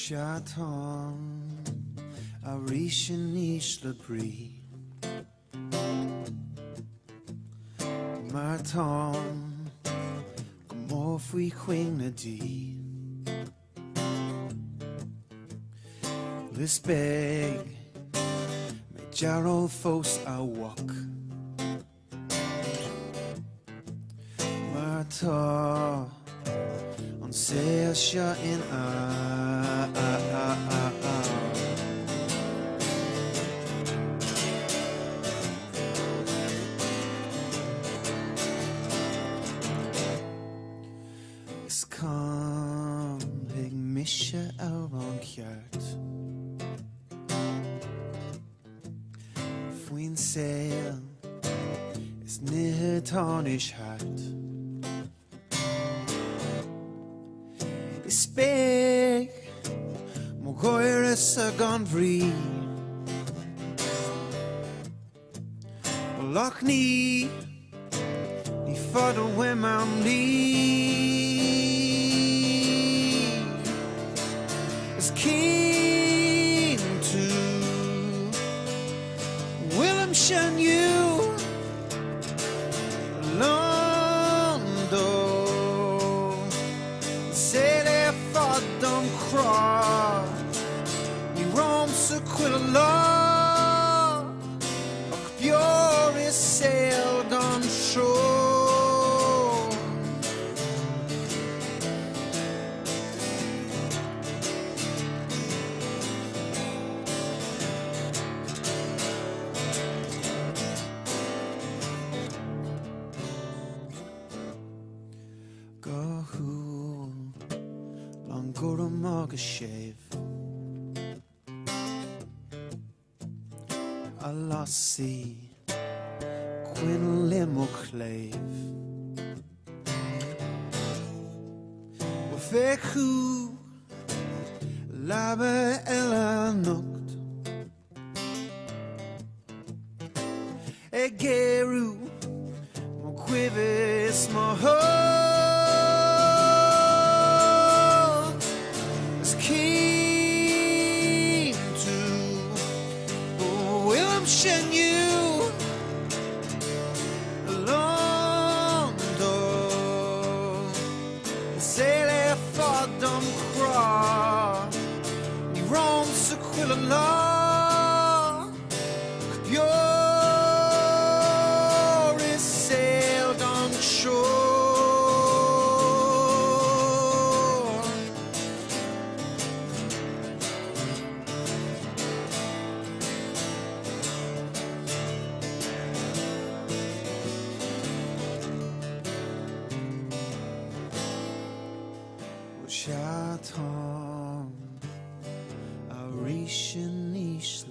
Shaton a rishin ish le brie Marton Gomor fwy chwing na di Lusty Beg Me jarol fos a walk Marton On Ceol sha in Is come hig misha aron kjart Fuin Ceol is nid tonish hart Is beg mo goir is a gan vri Loch ni fod a wem am is keen to Willem shan you Londo say they fought them craw Ni rom se quilla law Och pure is Ceol gone shore Gora mag a shave A lassie Quinn limo clave Wa fechu Labe ella noct E geru Mo quivis mo ho Shen you Londo Say they fought them craw Ni rom se quilla law Pure is Ceol on shore Shaton a rishin ish